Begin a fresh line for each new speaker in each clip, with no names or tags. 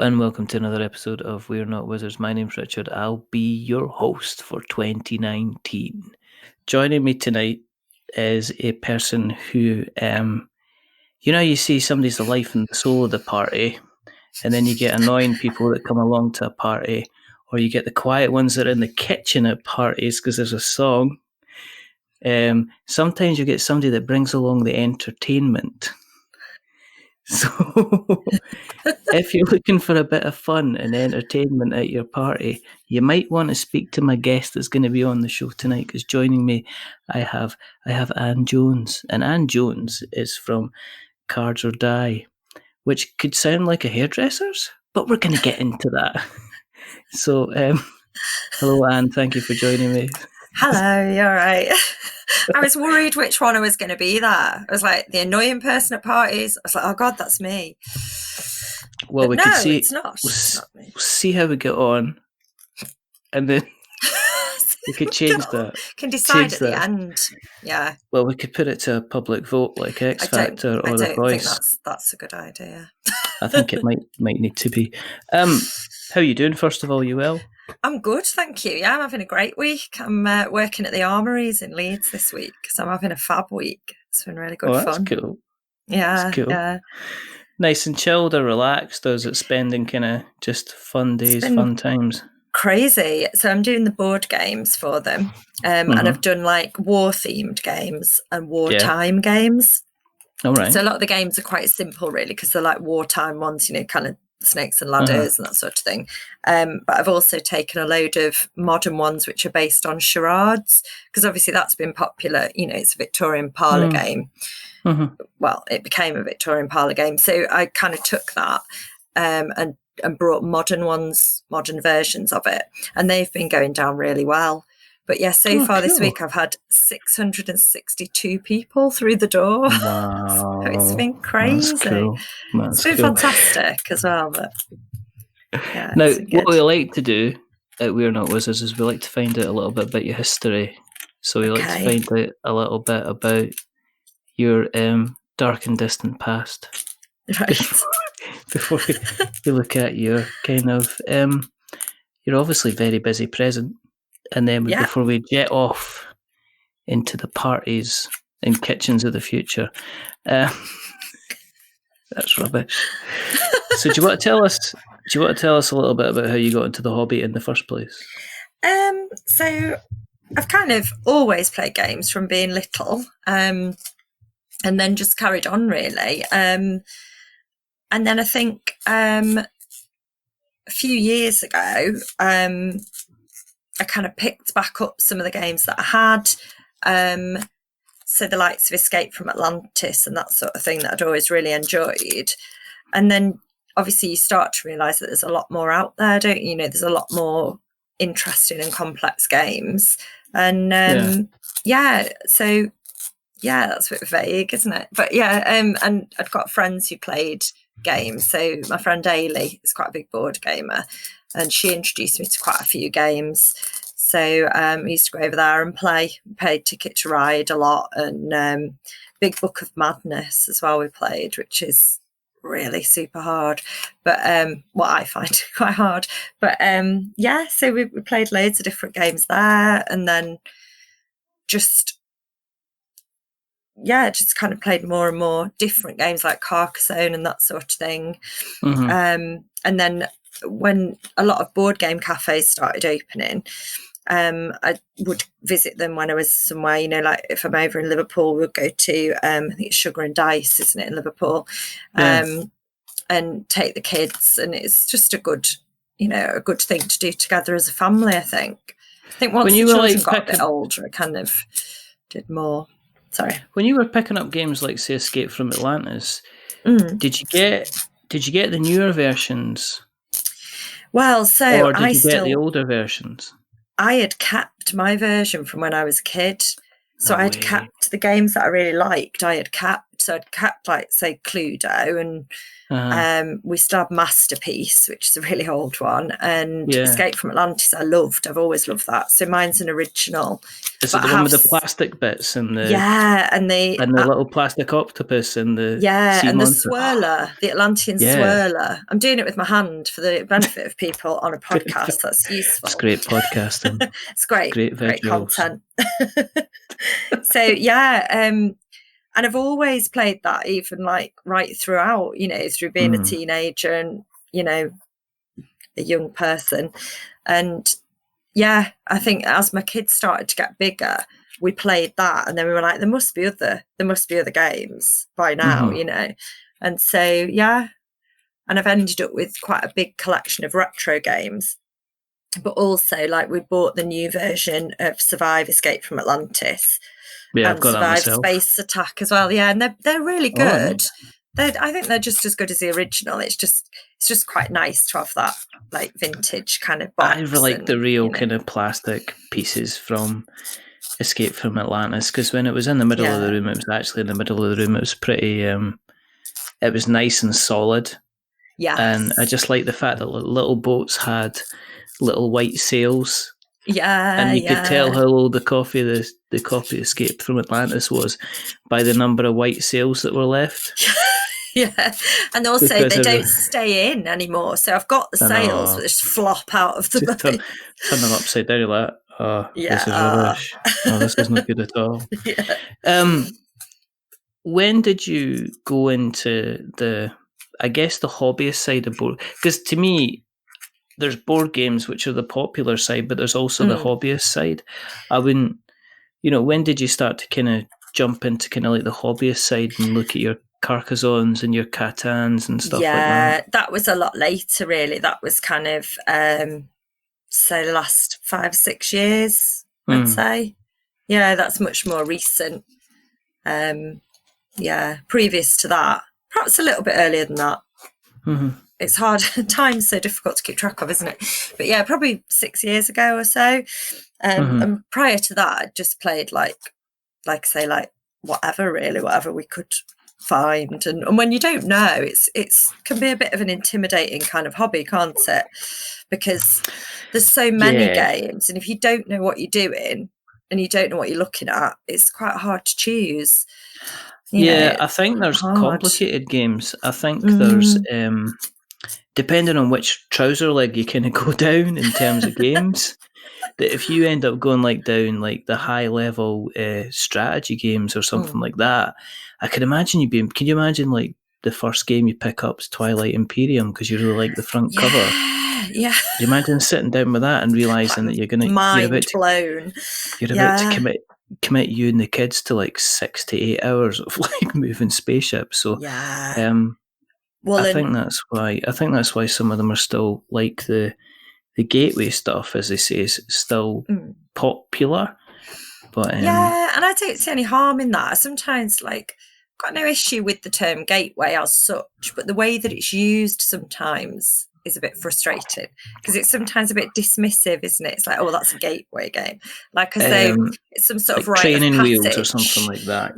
and welcome to another episode of We're Not Wizards. My name's Richard. I'll be your host for 2019. Joining me tonight is a person who, you see somebody's the life and the soul of the party, and then you get annoying people that come along to a party, or you get the quiet ones that are in the kitchen at parties because there's a song. Sometimes you get somebody that brings along the entertainment. So if you're looking for a bit of fun and entertainment at your party, you might want to speak to my guest that's going to be on the show tonight, because joining me I have Anne Jones. And Anne Jones is from Cards or Die, which could sound like a hairdresser's, but we're going to get into that. So hello Anne, thank you for joining me.
Hello, you're right. I was worried which one I was going to be there. I was like, the annoying person at parties. I was like, oh God, that's me.
Well,
but
we
no,
could see.
It's not. It's not me.
We'll see how we get on, and then we could change that.
Can decide at the end. Yeah.
Well, we could put it to a public vote, like X Factor or The Voice.
I don't think that's a good idea.
I think it might need to be. How are you doing? First of all, you well?
I'm good, thank you. Yeah, I'm having a great week. I'm working at the Armouries in Leeds this week, so I'm having a fab week. It's been really good fun.
That's cool.
Yeah,
that's cool.
Yeah.
Nice and chilled or relaxed, or is it spending kind of just fun days, fun times?
Crazy. So I'm doing the board games for them, and I've done like war-themed games and wartime games.
All right.
So a lot of the games are quite simple, really, because they're like wartime ones, kind of snakes and ladders and that sort of thing. But I've also taken a load of modern ones which are based on charades, because obviously that's been popular. It's a Victorian parlour game. Well, it became a Victorian parlour game. So I kind of took that and brought modern versions of it. And they've been going down really well. But yeah, so far this week I've had 662 people through the door.
Wow.
So it's been crazy.
That's cool.
It's been fantastic as well. But yeah,
now, what we like to do at We're Not Wizards is we like to find out a little bit about your history. So we like to find out a little bit about your dark and distant past.
Right.
Before we look at your kind of, you're obviously very busy present. And then before we jet off into the parties and kitchens of the future, that's rubbish. So, do you want to tell us? Do you want to tell us a little bit about how you got into the hobby in the first place?
So I've kind of always played games from being little, and then just carried on really. And then I think a few years ago, I kind of picked back up some of the games that I had. So the likes of Escape from Atlantis and that sort of thing that I'd always really enjoyed. And then obviously you start to realise that there's a lot more out there, don't you? There's a lot more interesting and complex games. And so that's a bit vague, isn't it? But yeah, and I'd got friends who played games. So my friend Ailey is quite a big board gamer, and she introduced me to quite a few games. So I used to go over there and play, paid Ticket to Ride a lot, and Big Book of Madness as well we played, which is really super hard, but what I find quite hard. But so we played loads of different games there, and then just kind of played more and more different games like Carcassonne and that sort of thing. And then when a lot of board game cafes started opening, I would visit them when I was somewhere, like if I'm over in Liverpool, we'll go to, I think it's Sugar and Dice, isn't it, in Liverpool, and take the kids. And it's just a good thing to do together as a family, I think. I think once the children got a bit older, I kind of did more. Sorry.
When you were picking up games like, say, Escape from Atlantis, did you get the newer versions?
Well, so
or did you get the older versions?
I had kept my version from when I was a kid. So I had kept the games that I really liked. I had kept. So I'd kept, like, say, Cluedo, and we still have Masterpiece, which is a really old one, and Escape from Atlantis I've always loved that. So mine's an original.
Is it the one with the plastic bits and the
and the
little plastic octopus and the sea
and the
monster?
swirler, the Atlantean swirler. I'm doing it with my hand for the benefit of people on a podcast. That's useful.
It's great podcasting.
It's great
visuals.
content. So and I've always played that, even like right throughout, through being a teenager and, a young person. And I think as my kids started to get bigger, we played that, and then we were like, there must be other games by now, And so, and I've ended up with quite a big collection of retro games. But also, like, we bought the new version of Survive Escape from Atlantis.
Yeah,
and
I've got
Survive
that myself.
Space Attack as well. Yeah, and they're really good. I think they're just as good as the original. It's just quite nice to have that, like, vintage kind of box.
I really like the real kind of plastic pieces from Escape from Atlantis, because when it was in the middle of the room, it was actually in the middle of the room. It was pretty. It was nice and solid.
Yeah,
and I just like the fact that little boats had little white sails.
Yeah,
and you could tell how old the copy Escape from Atlantis was by the number of white sails that were left.
Yeah, and also because they don't stay in anymore. So I've got the sails that just flop out of the boat.
Turn them upside down like that. This is rubbish. This is not good at all. When did you go into the hobbyist side of board? Because to me, there's board games which are the popular side, but there's also the hobbyist side. I wouldn't, when did you start to kind of jump into kind of like the hobbyist side and look at your Carcassonnes and your Catans and stuff like that?
Yeah, that was a lot later, really. That was kind of, say, the last 5 or 6 years, I'd say. Yeah, that's much more recent. Previous to that, perhaps a little bit earlier than that. It's hard. Time's so difficult to keep track of, isn't it? But yeah, probably 6 years ago or so. And prior to that, I just played like whatever we could find. And when you don't know, it's can be a bit of an intimidating kind of hobby, can't it? Because there's so many games, and if you don't know what you're doing and you don't know what you're looking at, it's quite hard to choose.
I think there's complicated games. I think there's depending on which trouser leg you kind of go down in terms of games, that if you end up going down the high level strategy games or something like that, I can imagine can you imagine the first game you pick up is Twilight Imperium because you really like the front cover?
Yeah.
Do you imagine sitting down with that and realising that you're
blown.
You're about to commit you and the kids to 6 to 8 hours of moving spaceships. So I think that's why some of them are still the gateway stuff, as they say, is still popular. But
and I don't see any harm in that. Sometimes got no issue with the term gateway as such, but the way that it's used sometimes is a bit frustrating because it's sometimes a bit dismissive, isn't it? It's that's a gateway game, as though it's some sort of rite
training
of
wheels or something like that.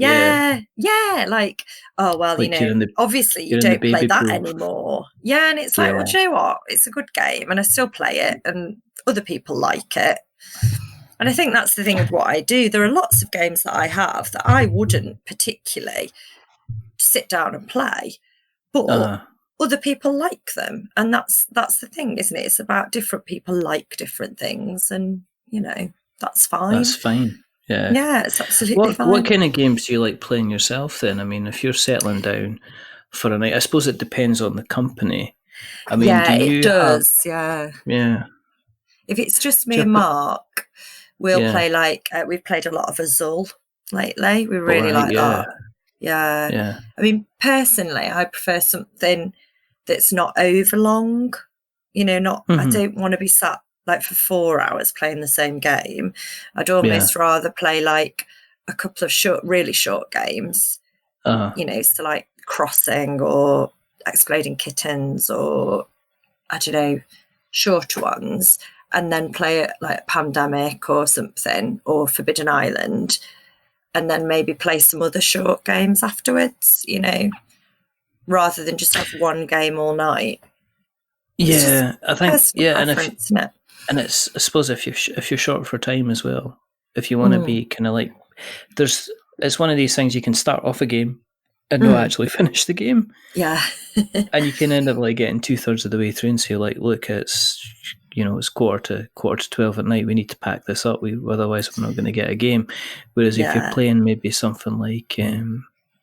Obviously you don't play that anymore. And it's well, do you know what? It's a good game and I still play it and other people like it. And I think that's the thing with what I do. There are lots of games that I have that I wouldn't particularly sit down and play, but other people like them, and that's the thing, isn't it? It's about different people like different things, and that's fine.
That's fine. Yeah,
it's absolutely fine.
What kind of games do you like playing yourself then? I mean, if you're settling down for a night, I suppose it depends on the company. I mean,
it does.
Yeah.
If it's just me and Mark, we'll play we've played a lot of Azul lately. We really like that. Yeah. I mean, personally, I prefer something that's not over long. I don't want to be sat for 4 hours playing the same game. I'd almost rather play a couple of really short games. So Crossing or Exploding Kittens or I don't know, shorter ones, and then play it Pandemic or something or Forbidden Island. and then maybe play some other short games afterwards, you know, rather than just have one game all night.
Yeah, I think
preference, isn't it?
and it's, I suppose, if you're short for time as well, if you want to be kind of like, it's one of these things, you can start off a game and not actually finish the game.
Yeah.
And you can end up like getting 2/3 of the way through and say like, look, it's quarter to 12 at night. We need to pack this up. Otherwise we're not going to get a game. Whereas if you're playing maybe something like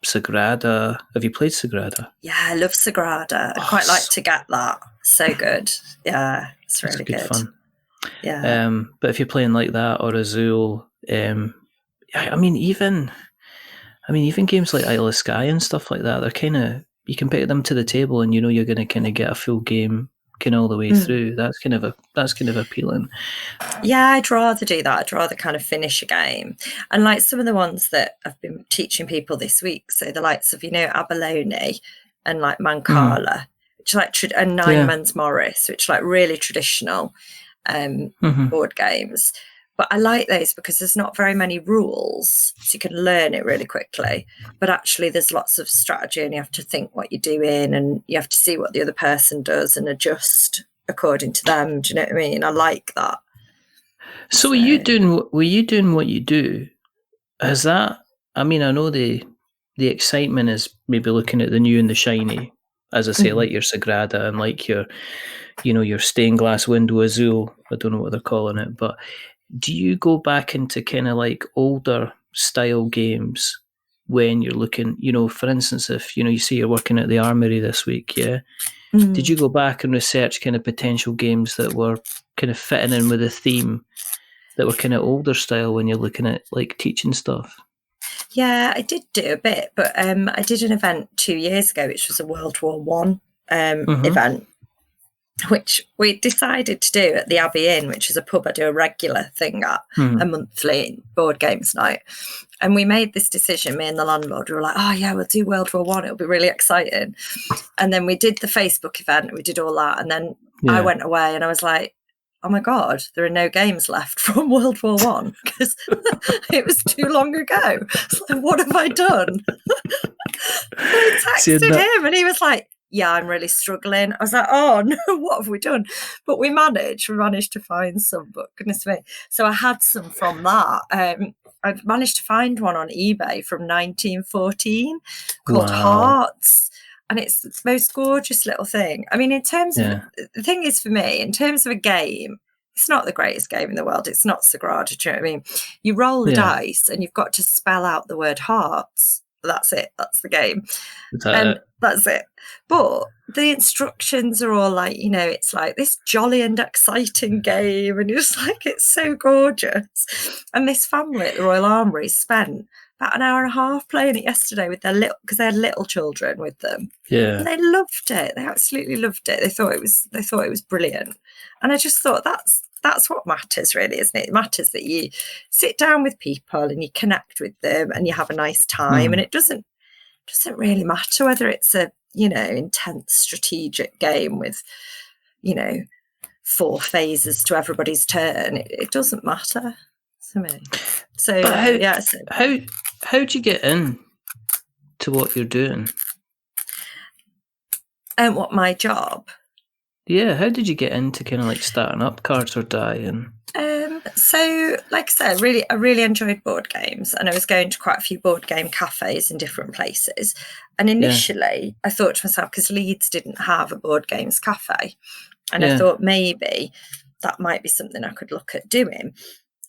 Sagrada, have you played Sagrada?
Yeah, I love Sagrada. I'd quite like to get that. So good. Yeah, it's really good
fun.
Yeah.
But if you're playing like that or Azul, I mean even games like Isle of Skye and stuff like that, they're kind of, you can pick them to the table and you're going to kind of get a full game kind of all the way through. That's kind of appealing.
Yeah, I'd rather do that. I'd rather kind of finish a game. And like some of the ones that I've been teaching people this week, so the likes of, Abalone and like Mancala, which like and Nine Men's Morris, which like really traditional board games. But I like those because there's not very many rules, so you can learn it really quickly. But actually there's lots of strategy and you have to think what you're doing and you have to see what the other person does and adjust according to them. Do you know what I mean? I like that.
So were you doing what you do? Has that, I mean, I know the excitement is maybe looking at the new and the shiny, as I say, like your Sagrada and like your stained glass window Azul. I don't know what they're calling it, but do you go back into kind of like older style games when you're looking, for instance, if, you say you're working at the Armoury this week, yeah? Did you go back and research kind of potential games that were kind of fitting in with a theme that were kind of older style when you're looking at like teaching stuff?
Yeah, I did do a bit, but I did an event 2 years ago, which was a World War One event, which we decided to do at the Abbey Inn, which is a pub I do a regular thing at, a monthly board games night. And we made this decision, me and the landlord, we were like, oh yeah, we'll do World War One. It'll be really exciting. And then we did the Facebook event, we did all that. And then I went away and I was like, oh my God, there are no games left from World War One because it was too long ago. So what have I done? I texted him and he was like, yeah, I'm really struggling. I was like, oh no, what have we done? But we managed to find some, but goodness me. So I had some from that. I've managed to find one on eBay from 1914 called Hearts. And it's the most gorgeous little thing. I mean, in terms of, the thing is for me, in terms of a game, it's not the greatest game in the world. It's not Sagrada, do you know what I mean? You roll the dice and you've got to spell out the word hearts. That's it. That's the game. That's it. But the instructions are all like, it's like this jolly and exciting game. And you're just like, it's so gorgeous. And this family at the Royal Armoury spent about an hour and a half playing it yesterday with because they had little children with them.
Yeah.
And they loved it. They absolutely loved it. They thought it was brilliant. And I just thought that's what matters, really, isn't it? It matters that you sit down with people and you connect with them and you have a nice time. And it doesn't really matter whether it's a, intense strategic game with, 4 phases to everybody's turn. It doesn't matter to me. So
how'd you get in to what you're doing?
And what my job?
Yeah, how did you get into kind of like starting up Cards or Die? And
so, like I said, I really enjoyed board games, and I was going to quite a few board game cafes in different places. And initially, I thought to myself, because Leeds didn't have a board games cafe, and I thought maybe that might be something I could look at doing.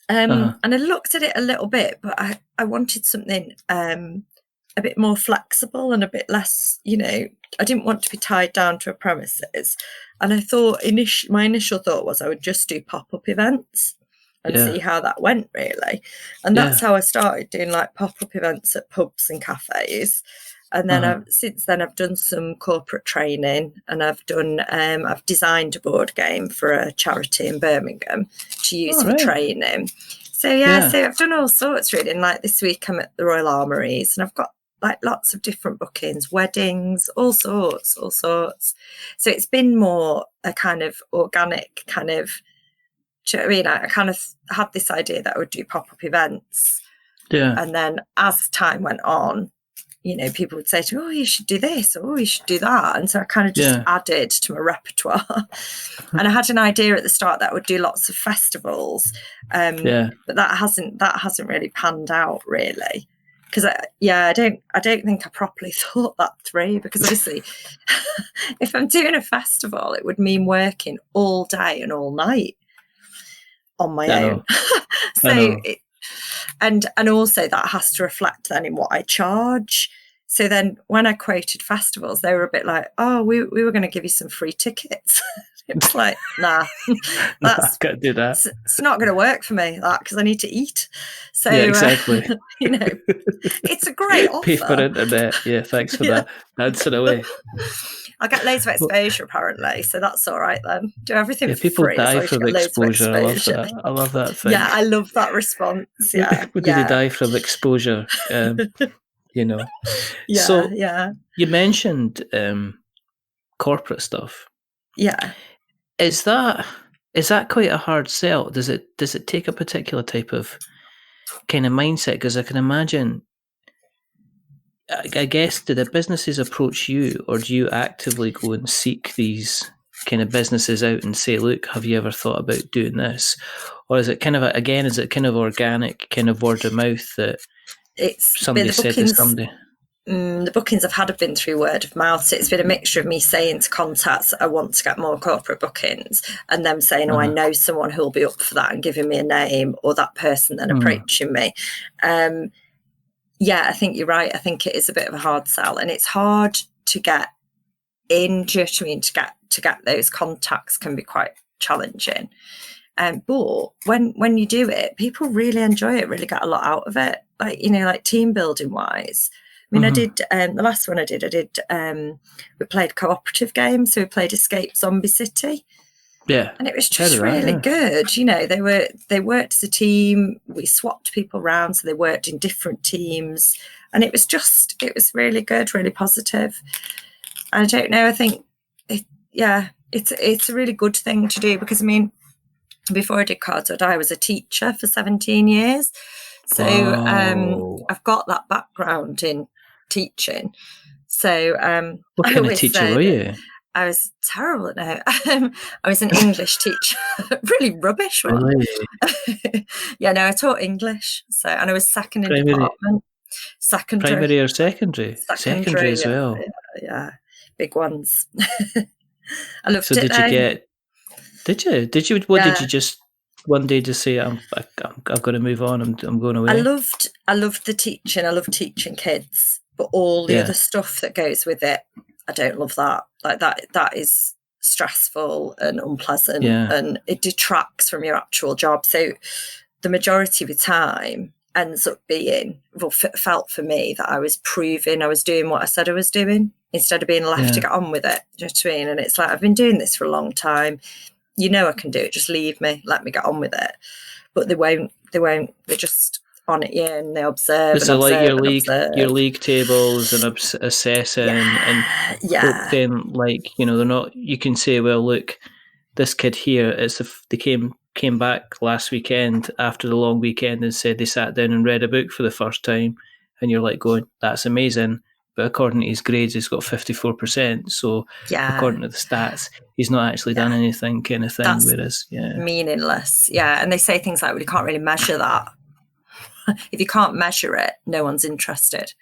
And I looked at it a little bit, but I wanted something a bit more flexible and a bit less, I didn't want to be tied down to a premises. And I thought my initial thought was I would just do pop-up events and see how that went, really. And that's how I started doing like pop-up events at pubs and cafes. And then since then I've done some corporate training, and I've designed a board game for a charity in Birmingham to use for training. So so I've done all sorts, really. And like this week I'm at the Royal Armouries and I've got like lots of different bookings, weddings, all sorts. So it's been more a kind of organic do you know what I mean? I kind of had this idea that I would do pop-up events.
Yeah.
And then as time went on, you know, people would say to me, oh, you should do this, or oh, you should do that. And so I kind of just added to my repertoire. And I had an idea at the start that I would do lots of festivals. But that hasn't really panned out, really. Because I don't think I properly thought that through, because obviously if I'm doing a festival, it would mean working all day and all night on my own. So and also that has to reflect then in what I charge. So then when I quoted festivals, they were a bit like, oh, we were going to give you some free tickets. It's like, nah,
I can't do that.
It's not going to work for me, that, because I need to eat. So
exactly.
You know, it's a great offer.
Pay for internet. Yeah, thanks for that. Answer away.
I get loads of exposure, apparently, so that's all right then. Do everything for
people
free.
Die from exposure. I love that. I love that thing.
Yeah, I love that response. Yeah,
Did they die from exposure? You know.
Yeah,
so
yeah.
You mentioned corporate stuff.
Yeah.
Is that quite a hard sell? Does it take a particular type of kind of mindset? Because I can imagine, I guess, do the businesses approach you, or do you actively go and seek these kind of businesses out and say, look, have you ever thought about doing this? Or is it kind of, is it kind of organic, kind of word of mouth that somebody said to somebody?
The bookings I've had have been through word of mouth. So it's been a mixture of me saying to contacts, I want to get more corporate bookings, and them saying, I know someone who'll be up for that, and giving me a name, or that person then approaching me. I think you're right. I think it is a bit of a hard sell, and it's hard to get in. Do you know what I mean? To get those contacts can be quite challenging. But when you do it, people really enjoy it, really get a lot out of it. Like, you know, like team building wise. I mean, I did, the last one I did, we played cooperative games. So we played Escape Zombie City.
Yeah.
And it was just really good. You know, they worked as a team. We swapped people around, so they worked in different teams. And it was really good, really positive. And I don't know, I think, it's a really good thing to do, because, I mean, before I did Cards or Die, I was a teacher for 17 years. So I've got that background in teaching. So
what kind of teacher were you?
I was terrible at it. I was an English teacher, really rubbish one. Really? I taught English. So, and I was second in department. Secondary.
Primary or secondary? Secondary as well.
Yeah, big ones. I loved it.
So did you get? Did you? What did you just one day just say? I've got to move on. I'm going away.
I loved the teaching. I love teaching kids, but all the other stuff that goes with it, I don't love that. Like that is stressful and unpleasant, and it detracts from your actual job. So the majority of the time ends up being, felt for me that I was proving I was doing what I said I was doing, instead of being left to get on with it. Do you know what I mean? And it's like, I've been doing this for a long time. You know I can do it. Just leave me. Let me get on with it. But they won't. They're just on it, and they observe.
So like your league tables and assessing and then, like, you know, they're not. You can say, well, look, this kid here, they came back last weekend after the long weekend and said they sat down and read a book for the first time, and you're like going, that's amazing. But according to his grades, he's got 54%. So according to the stats, he's not actually done anything, kind of thing.
That's
whereas,
meaningless. Yeah, and they say things like, well, you can't really measure that. If you can't measure it, no one's interested.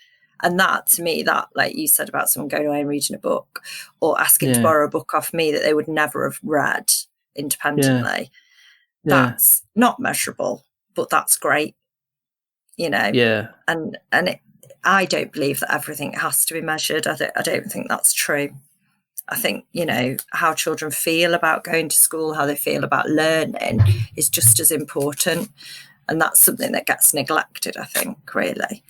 And that, to me, that, like you said about someone going away and reading a book, or asking to borrow a book off me that they would never have read independently, that's not measurable, but that's great. You know.
Yeah.
And I don't believe that everything has to be measured. I don't think that's true. I think, you know, how children feel about going to school, how they feel about learning is just as important. And that's something that gets neglected, I think, really.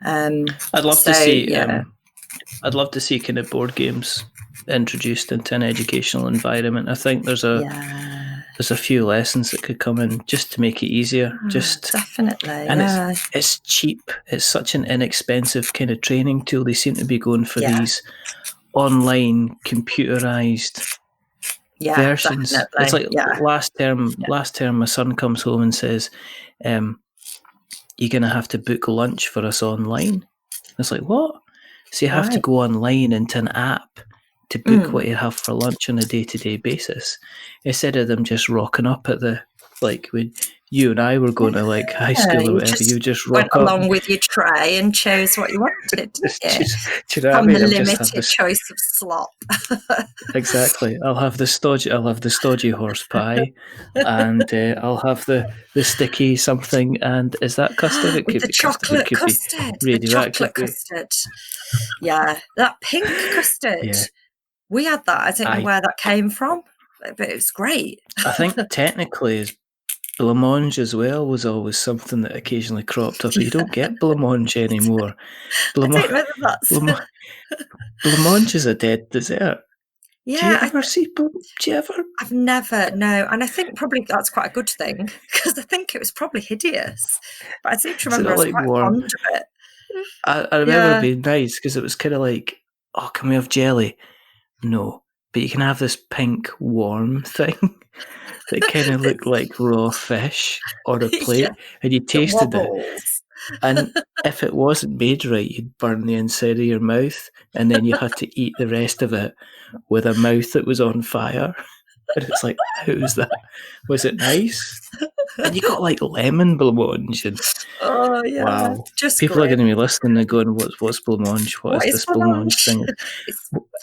I'd love to see I'd love to see kind of board games introduced into an educational environment. I think there's a few lessons that could come in just to make it easier.
Definitely.
And it's cheap. It's such an inexpensive kind of training tool. They seem to be going for these online computerized versions.
Definitely.
It's like last term my son comes home and says, you're going to have to book lunch for us online. It's like, what? So you have to
Right.
go online into an app to book what you have for lunch on a day-to-day basis, instead of them just rocking up at the, like when you and I were going to like high school or
You
whatever, you just
went
rock up.
along with your tray and chose what you wanted, didn't you?
Do you know what I
From
mean?
the
I'll just have
limited
this.
choice of slop.
Exactly. I'll have the stodgy horse pie, and I'll have the sticky something. And is that custard? It
With
could
the
be custard. It
chocolate
could be
custard, the
radioactive.
chocolate custard. Yeah, that pink custard.
Yeah.
We had that. I don't know where that came from, but it was great.
I think technically is blancmange as well was always something that occasionally cropped up. But you don't get blancmange anymore.
I don't know whether that's...
Blancmange is a dead dessert.
Yeah,
Do you ever see? Do you ever?
I've never, no. And I think probably that's quite a good thing, because I think it was probably hideous. But I seem to remember I was
like
quite
warm?
fond of it.
I remember it being nice because it was kind of like, oh, can we have jelly? No, but you can have this pink warm thing that kind of looked like raw fish on a plate, and you tasted it. And if it wasn't made right, you'd burn the inside of your mouth, and then you had to eat the rest of it with a mouth that was on fire. And it's like, how was that? Was it nice? And you got like lemon blancmange, and wow,
just
people
great.
are going to be listening and going, "What's blancmange? What is this blancmange thing?"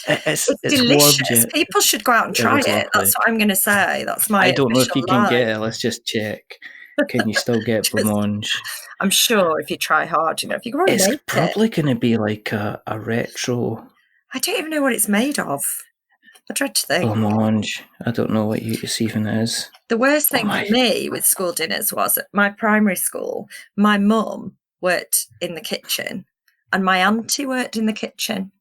It's
delicious.
warmed yet.
People should go out and try it. That's what I'm going to say. That's my.
I don't know if you can
line.
get it. Let's just check. Can you still get blancmange?
I'm sure if you try hard, if you can probably make it.
It's probably going to be like a retro.
I don't even know what it's made of. I dread to think.
Blancmange. I don't know what it even is.
The worst thing for me with school dinners was at my primary school, my mum worked in the kitchen and my auntie worked in the kitchen.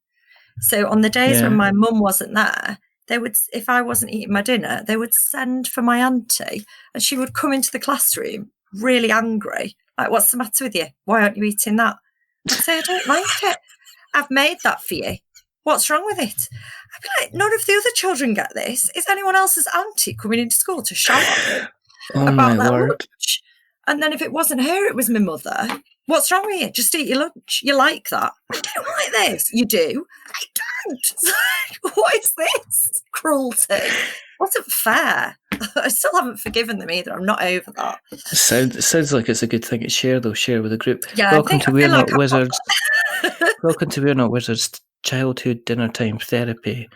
So on the days when my mum wasn't there, they would, if I wasn't eating my dinner, they would send for my auntie, and she would come into the classroom really angry. Like, what's the matter with you? Why aren't you eating that? I'd say, I don't like it. I've made that for you. What's wrong with it? I'd be like, none of the other children get this. Is anyone else's auntie coming into school to shout at them about their lunch? And then if it wasn't her, it was my mother. What's wrong with you? Just eat your lunch. You like that? I don't like this. You do? I don't. What is this? Cruelty. Wasn't fair. I still haven't forgiven them either. I'm not over that.
It sounds like it's a good thing to share, though. Share with the group.
Yeah,
Welcome to We're Not Wizards. Welcome to We're Not Wizards Childhood Dinner Time Therapy.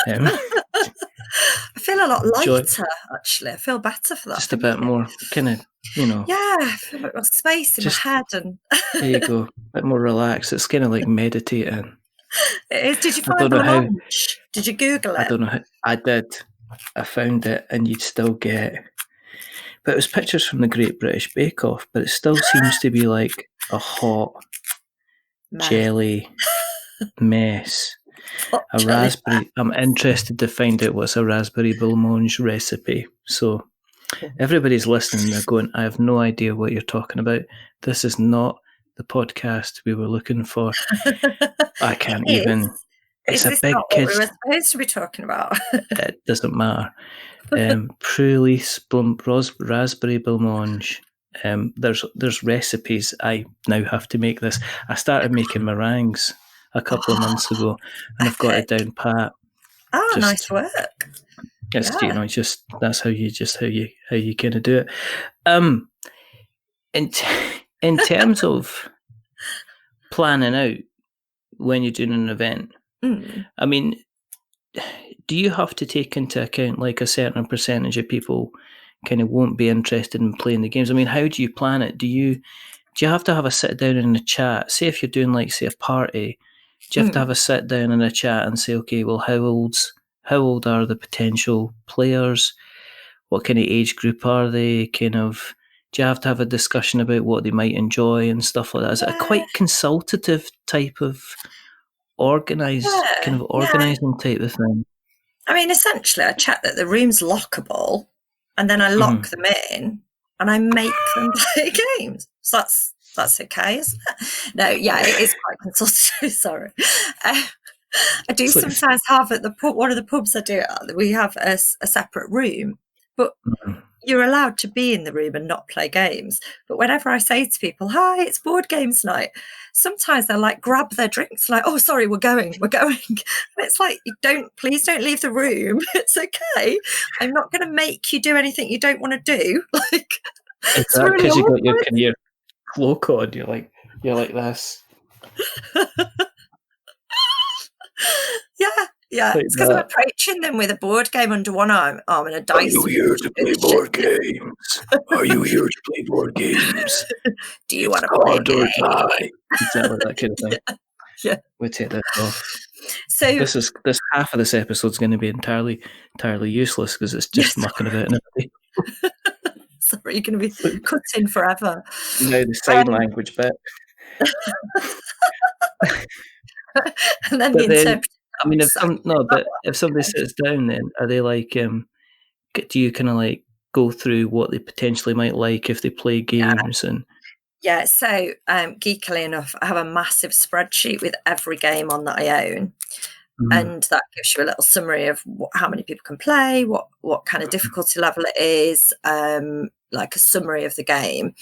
I feel a lot lighter, actually. I feel better for that.
Just a bit more kind of,
Yeah, I feel a bit more space in my head. And there
you go. A bit more relaxed. It's kind of like meditating.
It is. Did you find Blancmange? Did you Google it?
I don't know how. I did. I found it, and you'd still get. But it was pictures from the Great British Bake Off, but it still seems to be like a hot jelly mess. A raspberry. I'm interested to find out what's a raspberry blancmange recipe. So everybody's listening, they're going, I have no idea what you're talking about. This is not the podcast we were looking for. I can't even. It's
a big kid. What we were supposed to be talking about.
It doesn't matter. Prulis raspberry blancmange. There's recipes. I now have to make this. I started making meringues a couple of months ago, and I've got it down pat.
Oh, nice work!
It's just that's how you kind of do it. In terms of planning out when you're doing an event, I mean, do you have to take into account like a certain percentage of people kind of won't be interested in playing the games? I mean, how do you plan it? Do you have to have a sit down and a chat? Say if you're doing like say a party, do you have to have a sit down and a chat and say, okay, well, how old are the potential players? What kind of age group are they? Kind of, do you have to have a discussion about what they might enjoy and stuff like that? Is it a quite consultative type of organising type of thing?
I mean, essentially, I check that the room's lockable, and then I lock them in, and I make them play games. So that's okay, isn't it? No, yeah, it is quite consultative. Sorry. I do sometimes have at the pub, one of the pubs I do at, we have a separate room, but you're allowed to be in the room and not play games. But whenever I say to people, "Hi, it's board games night," sometimes they'll like grab their drinks, like, "Oh, sorry, we're going." And it's like, please don't leave the room. It's okay. I'm not going to make you do anything you don't want to do. Like,
Is that because you got your career cloak on? You're like this.
Yeah.
Like
It's because I'm approaching them with a board game under one arm and a dice.
Are you here to play board games? Are you here to play board games?
Do you want to play a game?
Exactly that kind of thing.
Yeah.
We take this off.
So
this half of this episode is going to be entirely useless because it's just mucking about and everything.
Sorry, you're going to be cut in forever.
Now the sign language bit.
And then
if somebody sits down, then are they like, do you kind of like go through what they potentially might like if they play games and?
Yeah, so geekily enough, I have a massive spreadsheet with every game on that I own. And that gives you a little summary of how many people can play, what kind of difficulty level it is, like a summary of the game.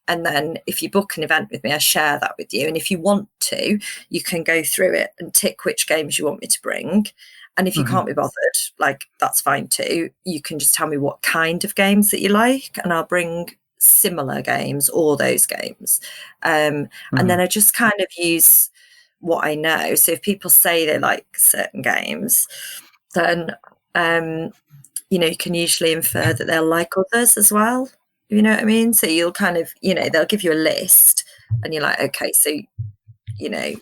And then if you book an event with me, I share that with you. And if you want to, you can go through it and tick which games you want me to bring. And if you can't be bothered, like, that's fine too. You can just tell me what kind of games that you like, and I'll bring similar games or those games. And then I just kind of use what I know. So if people say they like certain games, then, you can usually infer that they'll like others as well. You know what I mean? So you'll kind of, they'll give you a list and you're like, okay, so, you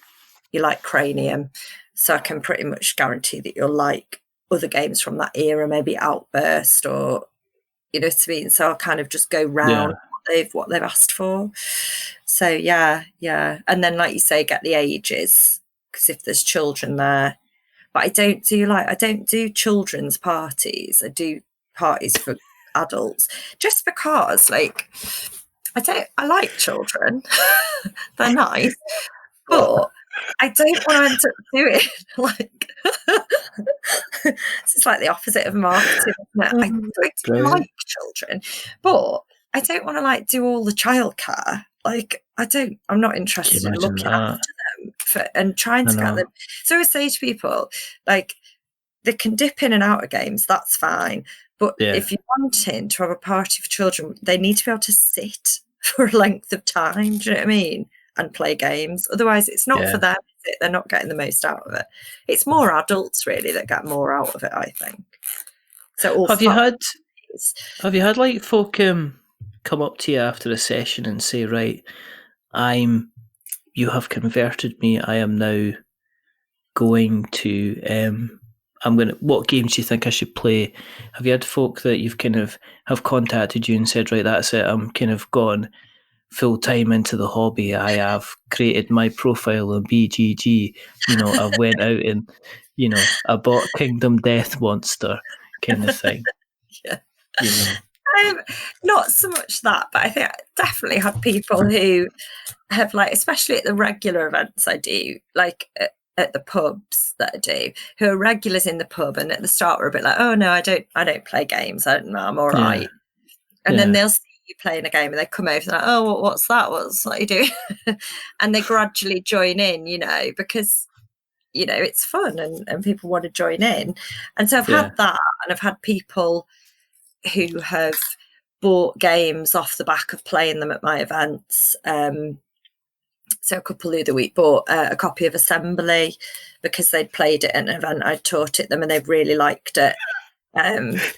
like Cranium. So I can pretty much guarantee that you'll like other games from that era, maybe Outburst or, you know what I mean? So I'll kind of just go round what they've asked for. So yeah. And then, like you say, get the ages, because if there's children there. But I don't do children's parties. I do parties for adults, just because, like, I like children. They're nice, but I don't want to end up doing like it's like the opposite of marketing, isn't it? I don't like children, but I don't want to like do all the childcare. Like, I'm not interested in looking after them and trying to get them. So I say to people, like, they can dip in and out of games, that's fine. But if you're wanting to have a party for children, they need to be able to sit for a length of time, do you know what I mean? And play games. Otherwise, it's not for them. They're not getting the most out of it. It's more adults, really, that get more out of it, I think. So have you had
like folk come up to you after a session and say, right, you have converted me, I am now going to what games do you think I should play? Have you had folk that you've kind of have contacted you and said, right, that's it, I'm kind of gone full time into the hobby, I have created my profile on BGG, I went out and, I bought Kingdom Death Monster kind of thing.
Not so much that, but I think I definitely had people who have, like, especially at the regular events I do, like at the pubs that I do, who are regulars in the pub, and at the start were a bit like, oh no, I don't play games, I'm all right. And then they'll see you playing a game and they come over and like, oh, what's that? What are you doing? And they gradually join in, because it's fun and people want to join in. And so I've had that, and I've had people who have bought games off the back of playing them at my events. So a couple the other week bought a copy of Assembly because they'd played it at an event I'd taught it them and they really liked it.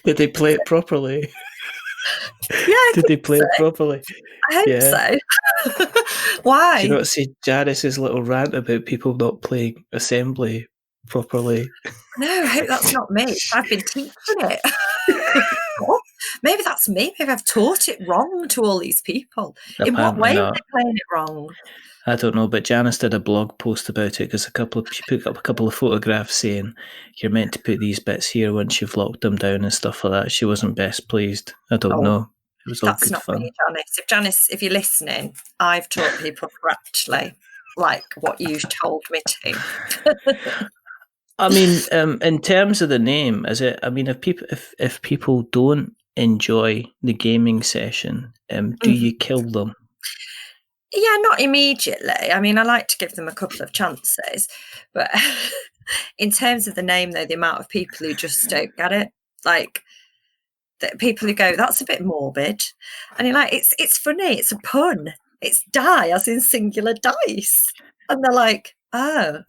Did they play it properly?
Yeah.
Did they play it properly?
I hope so. Why?
Do you not see Janice's little rant about people not playing Assembly properly?
No, I hope that's not me. I've been teaching it. Maybe that's me. Maybe I've taught it wrong to all these people.
Apparently
in what way
not.
are they playing it wrong?
I don't know, but Janice did a blog post about it because she put up a couple of photographs saying you're meant to put these bits here once you've locked them down and stuff like that. She wasn't best pleased. I don't know. It was all good fun.
Me, Janice. If you're listening, I've taught people correctly, like what you told me to.
I mean, in terms of the name, is it? I mean, if people don't enjoy the gaming session, do you kill them?
Yeah, not immediately. I mean, I like to give them a couple of chances, but in terms of the name, though, the amount of people who just don't get it, like the people who go, "That's a bit morbid," and you're like, "It's funny. It's a pun. It's die as in singular dice," and they're like, "Oh,"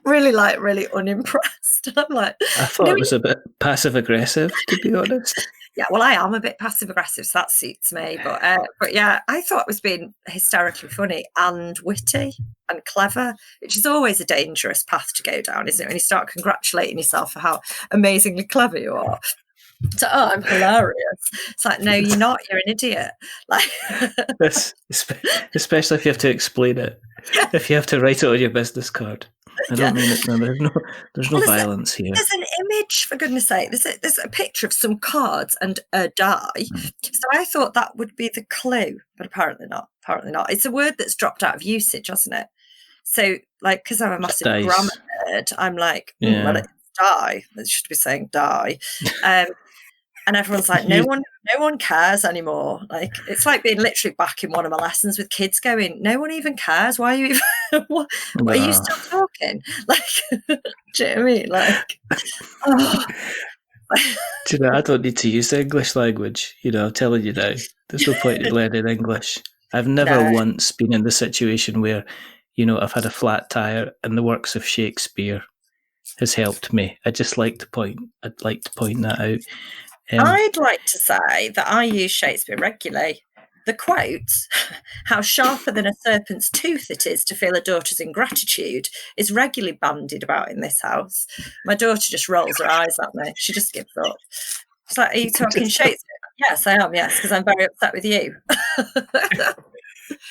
really unimpressed. I'm like,
I thought it was a bit passive aggressive, to be honest.
yeah, well, I am a bit passive aggressive, so that suits me. But yeah, I thought it was being hysterically funny and witty and clever, which is always a dangerous path to go down, isn't it? When you start congratulating yourself for how amazingly clever you are. So, oh, I'm hilarious. It's like, no, you're not. You're an idiot. Like,
especially if you have to explain it.
Yeah.
If you have to write it on your business card. I don't mean it. No, there's no violence here.
There's an image, for goodness sake. There's a picture of some cards and a die. So I thought that would be the clue, but apparently not. Apparently not. It's a word that's dropped out of usage, hasn't it? So, like, because I'm a massive grammar nerd, I'm like, well, it's die. It should be saying die. And everyone's like, no one cares anymore. Like, it's like being literally back in one of my lessons with kids going, no one even cares. Why are you even, what are you still talking? Like, do you know what I mean? Like, oh.
Do you know, I don't need to use the English language. You know, I'm telling you now, there's no point in learning English. I've never once been in the situation where, you know, I've had a flat tire and the works of Shakespeare has helped me. I'd like to point that out.
I'd like to say that I use Shakespeare regularly. The quote, "How sharper than a serpent's tooth it is to feel a daughter's ingratitude," is regularly bandied about in this house. My daughter just rolls her eyes at me. She just gives up. It's like, are you talking Shakespeare? Yes, I am, yes, because I'm very upset with you.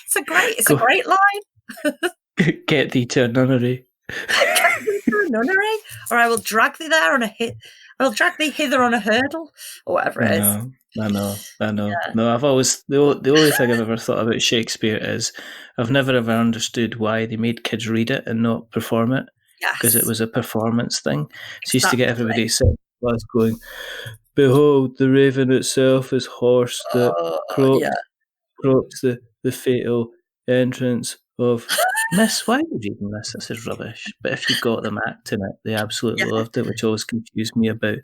It's a great line.
Get thee to a nunnery.
Get thee to a nunnery, or I will drag thee there on a I will drag thee hither on a hurdle, or whatever it is.
I know. Yeah. No, I've always the only thing I've ever thought about Shakespeare is I've never ever understood why they made kids read it and not perform it. Because it was a performance thing. So you used to get everybody sitting going, "Behold, the raven itself is horse that croaks the fatal entrance of." Miss, why are you reading this? This is rubbish. But if you got them acting it, they absolutely loved it, which always confused me about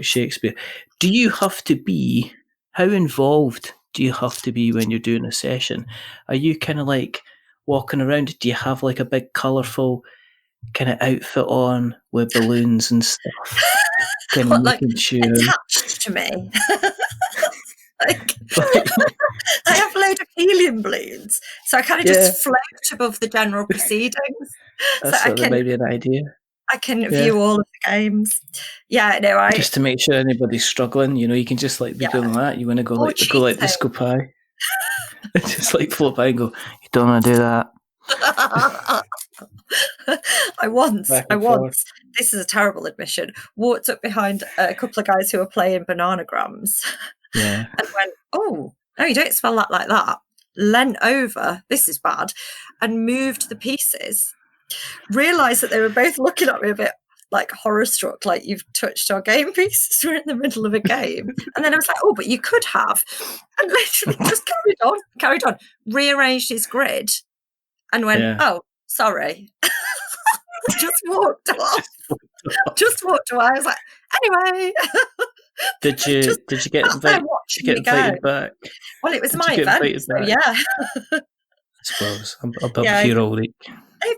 Shakespeare. Do you have to be, how involved do you have to be when you're doing a session? Are you kind of like walking around? Do you have like a big colourful kind of outfit on with balloons and stuff? Kind of making sure
attached to me. I have a load of helium balloons, so I kind of just float above the general proceedings.
That's maybe an idea.
I can view all of the games. Yeah, no,
just to make sure anybody's struggling. You know, you can just like be doing that. You want to go like disco pie, just like float by and go. You don't want to do that.
I once, this is a terrible admission, walked up behind a couple of guys who were playing bananagrams and went, oh, no, you don't spell that like that. Leant over, this is bad, and moved the pieces. Realised that they were both looking at me a bit like horror struck, like you've touched our game pieces. We're in the middle of a game. And then I was like, oh, but you could have. And literally just carried on, rearranged his grid and went, oh, sorry. Just walked off. I was like, anyway.
Did you get invited back?
Well, it was my event, so yeah.
I suppose. I'll be here all week.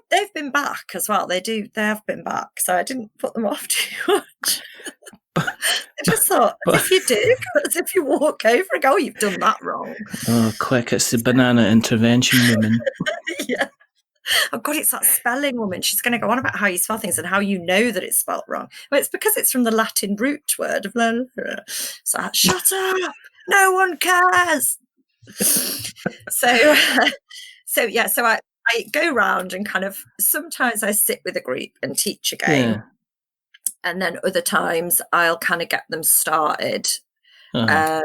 They've been back as well. They have been back, so I didn't put them off too much. I just thought, if you do, as if you walk over and go, oh, you've done that wrong.
Oh, quick, it's the banana intervention woman.
Yeah. Oh, God, it's that spelling woman. She's going to go on about how you spell things and how you know that it's spelt wrong. Well, it's because it's from the Latin root word. So, shut up. No one cares. So I go round and kind of, sometimes I sit with a group and teach a game. Yeah. And then other times I'll kind of get them started. Uh-huh.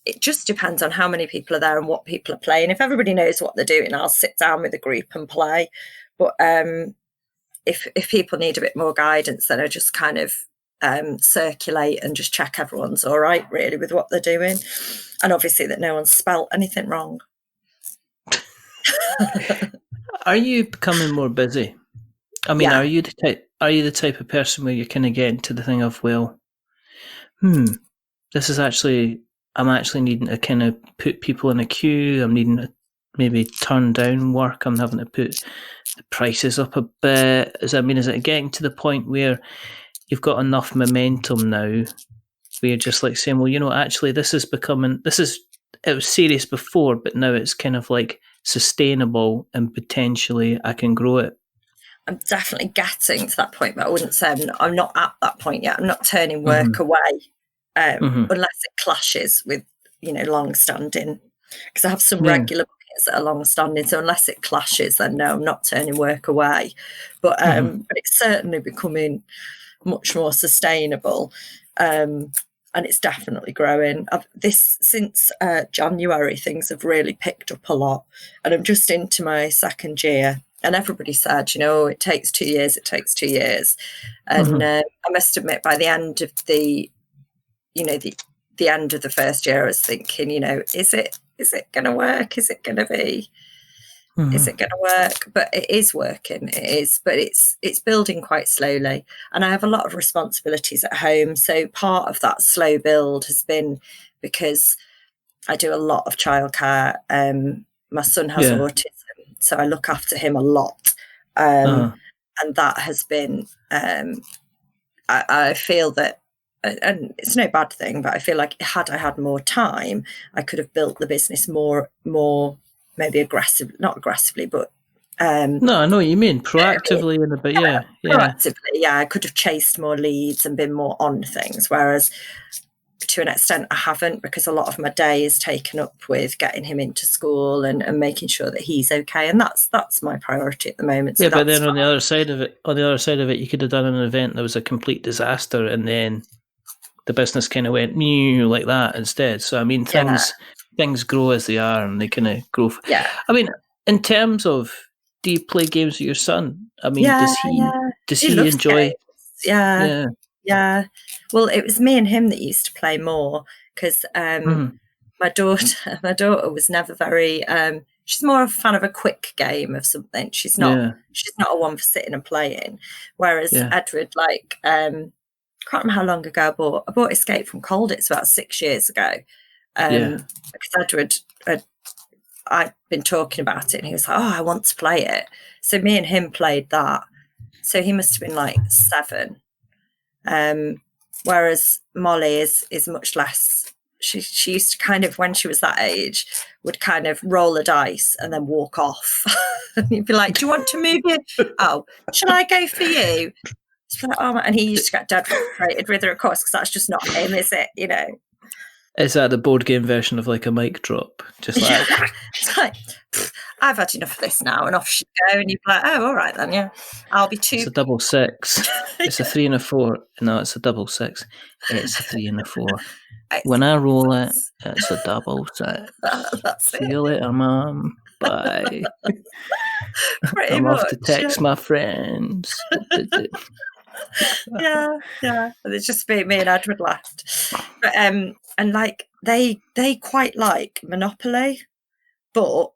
It just depends on how many people are there and what people are playing. If everybody knows what they're doing, I'll sit down with the group and play. But if people need a bit more guidance, then I just kind of circulate and just check everyone's all right, really, with what they're doing, and obviously that no one's spelt anything wrong.
Are you becoming more busy? I mean,
Yeah.
are you the type of person where you kind of get into the thing of, well, this is actually, I'm actually needing to kind of put people in a queue. I'm needing to maybe turn down work. I'm having to put the prices up a bit. Is it getting to the point where you've got enough momentum now where you're just like saying, well, actually it was serious before, but now it's kind of like sustainable and potentially I can grow it?
I'm definitely getting to that point, but I wouldn't say I'm not at that point yet. I'm not turning work away unless it clashes with, long-standing, because I have some regular bookings that are long-standing. So unless it clashes, then no, I'm not turning work away. But it's certainly becoming much more sustainable, and it's definitely growing. Since January, things have really picked up a lot, and I'm just into my second year. And everybody said, it takes 2 years. It takes 2 years, and I must admit, by the end of the end of the first year, I was thinking, is it going to work? Is it going to be? Is it going to work? But it is working. It is, but it's building quite slowly, and I have a lot of responsibilities at home. So part of that slow build has been because I do a lot of childcare. My son has autism, so I look after him a lot, and that has been. I feel that, and it's no bad thing, but I feel like had I had more time, I could have built the business more maybe not aggressively, but
no, I know what you mean, proactively and a bit,
proactively, I could have chased more leads and been more on things, whereas to an extent I haven't, because a lot of my day is taken up with getting him into school and making sure that he's okay, and that's my priority at the moment. So
but then on the other side of it, you could have done an event that was a complete disaster, and then the business kind of went mew like that instead. So I mean, things grow as they are, and they kind of grow. I mean, in terms of, do you play games with your son? I mean, does he enjoy?
Games. Yeah. Well, it was me and him that used to play more, because my daughter was never very. She's more of a fan of a quick game of something. She's not a one for sitting and playing. Whereas Edward, can't remember how long ago I bought Escape from Colditz about 6 years ago. Because Edward I'd been talking about it, and he was like, I want to play it. So me and him played that. So he must have been like 7. Whereas Molly is much less. She used to kind of, when she was that age, would kind of roll a dice and then walk off. And you'd be like, do you want to move it? Oh, shall I go for you? Like, and he used to get dead frustrated with her, of course, because that's just not him, is it?
Is that the board game version of like a mic drop? Just like,
it's like, I've had enough of this now, and off she go, and you're like, oh, all right then, yeah, I'll be 2.
It's a double 6. It's a 3 and a 4. No, it's a double 6. It's a 3 and a 4. When I roll it, it's a double 6. See you later, Mum. Bye. I love to text my friends.
Yeah. And it's just me and Edward left. But and they quite like Monopoly, but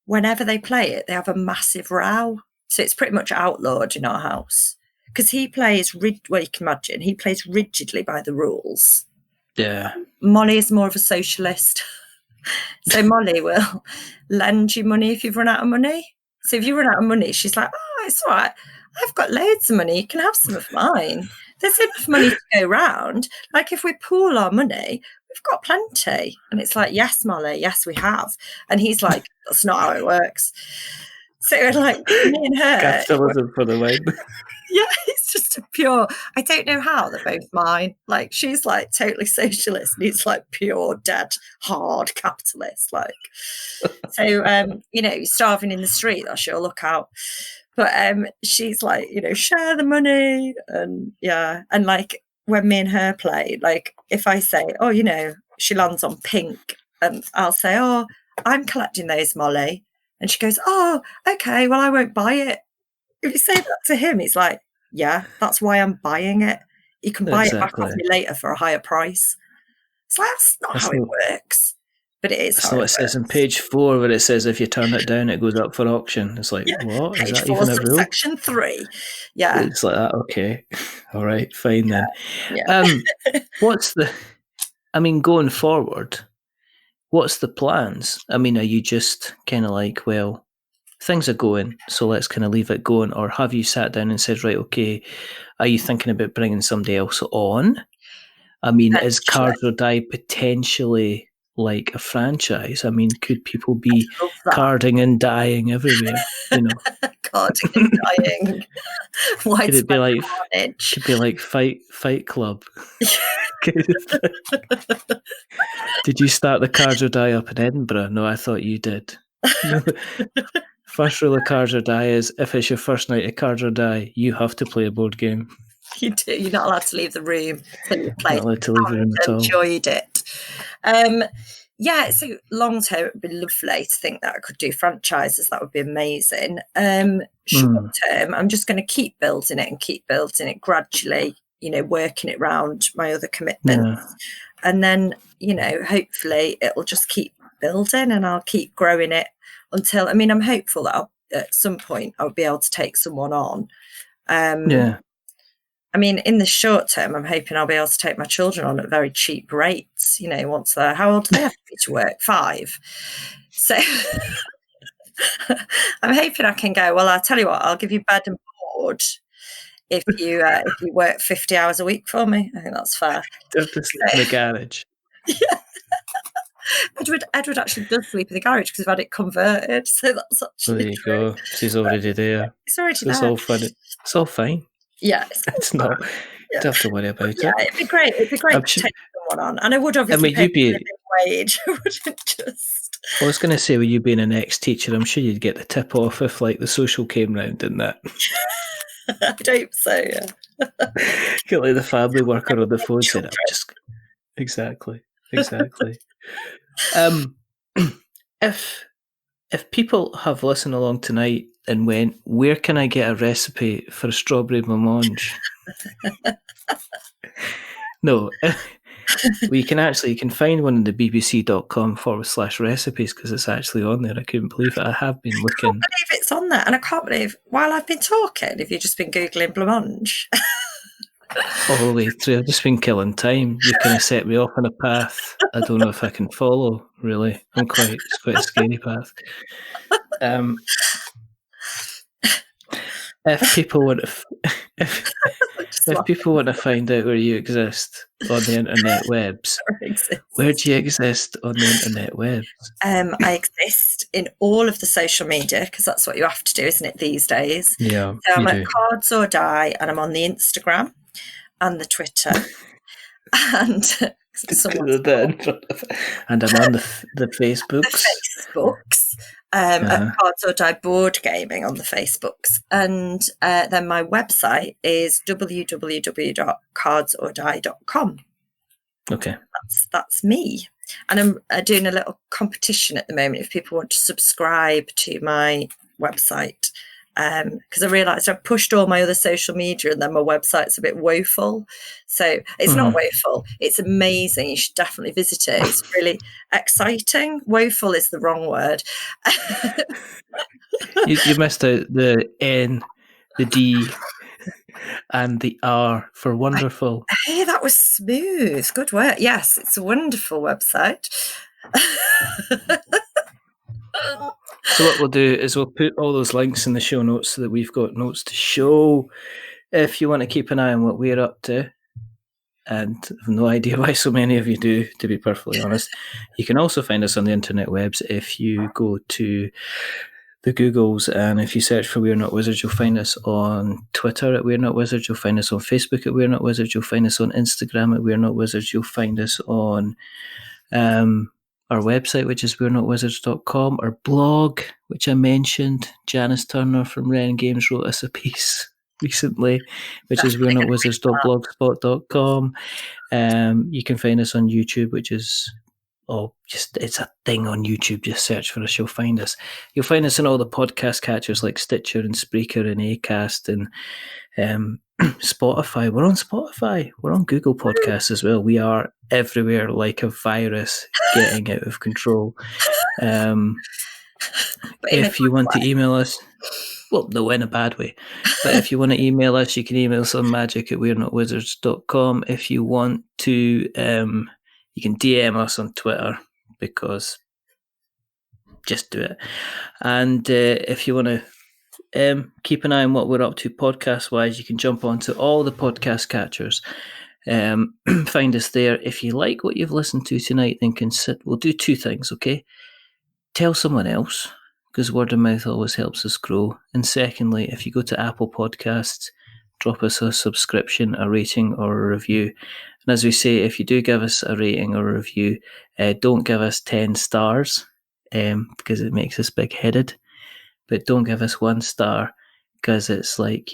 whenever they play it, they have a massive row. So it's pretty much outlawed in our house, because he plays you can imagine, he plays rigidly by the rules.
Yeah.
Molly is more of a socialist. So Molly will lend you money if you've run out of money. So if you run out of money, she's like, oh, it's all right, I've got loads of money, you can have some of mine. There's enough money to go round. Like, if we pool our money, we've got plenty. And it's like, yes, Molly, yes, we have. And he's like, that's not how it works. So like, me and her,
capitalism for the win.
Yeah, it's just a pure, I don't know how they're both mine. Like, she's like totally socialist, and he's like pure dead hard capitalist. Like, so starving in the street, I sure look out. But she's like, share the money, and and like when me and her play, like if I say, she lands on pink, and I'll say, oh, I'm collecting those, Molly, and she goes, oh, okay, well, I won't buy it. If you say that to him, he's like, yeah, that's why I'm buying it. you can buy it back off
Exactly.
me later for a higher price. It's like, that's not
That's
how it
not,
works, but it is
that's
how
not
it
what it says on
works.
page 4, where it says if you turn it down, it goes up for auction. It's like,
Yeah,
what? Is
page
that
4,
even a rule?
subsection 3. Yeah,
It's like that. Okay. All right. Fine then.
yeah.
What's the, I mean, going forward, what's the plans? I mean, are you just kind of like, well, things are going, so let's kind of leave it going? Or have you sat down and said, right, okay, are you thinking about bringing somebody else on? I mean, is
Eventually.
Cards or Die potentially like a franchise? I mean, could people be
Love that.
carding and dying everywhere? You know,
Carding and dying.
could it be
Widespread
like
carnage.
Fight Club? Did you start the Cards or Die up in Edinburgh? No, I thought you did. No. First rule of Cards or Die is if it's your first night of Cards or Die, you have to play a board game.
You do. You're not allowed to leave the room until you've played
Not allowed to leave the room at
and
all.
enjoyed it. Yeah, so long term, it would be lovely to think that I could do franchises. That would be amazing. Short term, I'm just going to keep building it gradually, working it around my other commitments.
Yeah.
And then, hopefully it'll just keep building and I'll keep growing it until, I'm hopeful that at some point I'll be able to take someone on.
Yeah.
In the short term, I'm hoping I'll be able to take my children on at very cheap rates, once they're, how old do they have to be to work? 5. So I'm hoping I can go, well, I'll tell you what, I'll give you bed and board if you work 50 hours a week for me. I think that's fair.
They have to sleep in the garage.
Yeah. Edward actually does sleep in the garage because we've had it converted. So that's actually
There you go. She's already there.
It's already
So
there.
it's all fun. It's all fine.
Yeah.
It's not. You don't have to worry about
Yeah,
it.
it'd be great. It'd be great to take someone on. And I would obviously pay a living wage. I wouldn't just...
I was going to say, with you being an ex-teacher, I'm sure you'd get the tip off if, like, the social came round and that.
I'd hope so, yeah.
Get, like, the family worker on the phone saying, Exactly. If people have listened along tonight and went, where can I get a recipe for a strawberry blancmange? No. Well, you can find one on the bbc.com/recipes because it's actually on there. I couldn't believe it. I have been looking.
I can't believe it's on there, and I can't believe while I've been talking, have you just been Googling blancmange?
All the way through. I've just been killing time. You've kind of set me off on a path I don't know if I can follow, really. It's quite a scary path. If people want to find out where you exist on the internet webs, where do you exist on the internet webs?
I exist in all of the social media because that's what you have to do, isn't it, these days?
Yeah,
so I'm at Cards or Die, and I'm on the Instagram and the Twitter, and
and I'm on the Facebooks.
At Cards or Die Board Gaming on the Facebooks, and then my website is www.cardsorDie.com.
Okay,
that's me, and I'm doing a little competition at the moment if people want to subscribe to my website, because I realised I've pushed all my other social media and then my website's a bit woeful. So it's not woeful, it's amazing. You should definitely visit it. It's really exciting. Woeful is the wrong word.
you missed out the N, the D, and the R for wonderful.
Hey, that was smooth. Good work. Yes, it's a wonderful website.
So what we'll do is we'll put all those links in the show notes so that we've got notes to show if you want to keep an eye on what we're up to. And I've no idea why so many of you do, to be perfectly honest. You can also find us on the internet webs if you go to the Googles, and if you search for We're Not Wizards, you'll find us on Twitter at We're Not Wizards, you'll find us on Facebook at We're Not Wizards, you'll find us on Instagram at We're Not Wizards, you'll find us on our website, which is we'renotwizards.com, our blog, which I mentioned. Janice Turner from Ren Games wrote us a piece recently, which is we'renotwizards.blogspot.com. You can find us on YouTube, which is it's a thing on YouTube. Just search for us, you'll find us. You'll find us in all the podcast catchers like Stitcher and Spreaker and Acast and Spotify. We're on Spotify. We're on Google Podcasts as well. We are everywhere like a virus getting out of control. If you want to email us, well, no, in a bad way. But if you want to email us, you can email us on magic@we'renotwizards.com. If you want to, you can DM us on Twitter, because just do it. And if you want to keep an eye on what we're up to podcast-wise, you can jump onto all the podcast catchers. Find us there. If you like what you've listened to tonight, then we'll do two things, okay? Tell someone else, because word of mouth always helps us grow. And secondly, if you go to Apple Podcasts, drop us a subscription, a rating, or a review. And as we say, if you do give us a rating or a review, don't give us 10 stars, because it makes us big-headed. But don't give us 1 star, because it's like,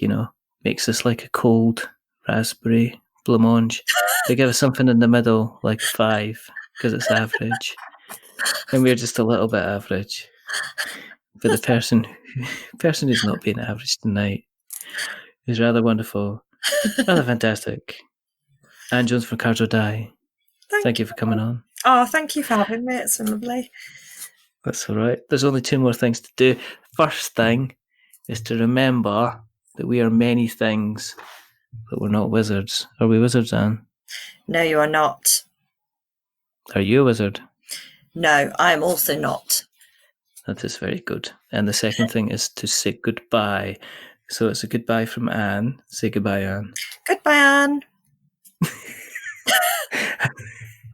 makes us like a cold raspberry Blancmanche. They give us something in the middle, like 5, because it's average. And we're just a little bit average. But the person who's not being average tonight is rather wonderful, rather fantastic. Anne Jones from Cards or Die. Thank you for coming on.
Oh, thank you for having me. It's been lovely.
That's all right. There's only 2 more things to do. First thing is to remember that we are many things, but we're not wizards. Are we wizards, Anne?
No, you are not.
Are you a wizard?
No, I am also not.
That is very good. And the second thing is to say goodbye. So it's a goodbye from Anne. Say goodbye, Anne.
Goodbye, Anne.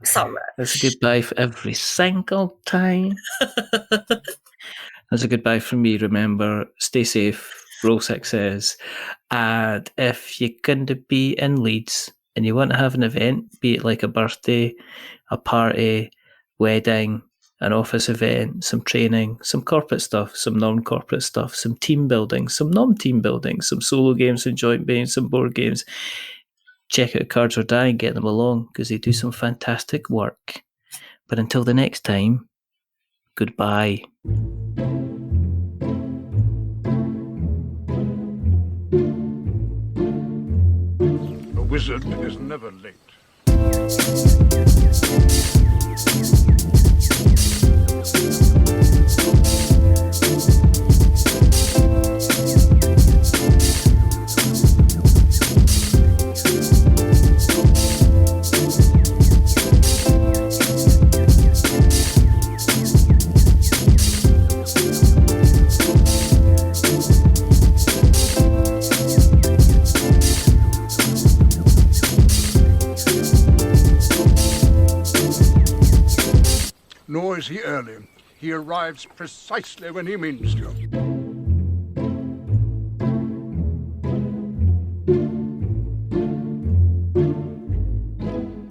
Sorry.
That's a goodbye for every single time. That's a goodbye from me. Remember, stay safe, roll success. And if you're going to be in Leeds and you want to have an event, be it like a birthday, a party, wedding, an office event, some training, some corporate stuff, some non-corporate stuff, some team building, some non-team building, some solo games, some joint games, some board games, check out Cards or Die and get them along, because they do some fantastic work. But until the next time, goodbye.
A wizard is never late. Nor is he early. He arrives precisely when he means to.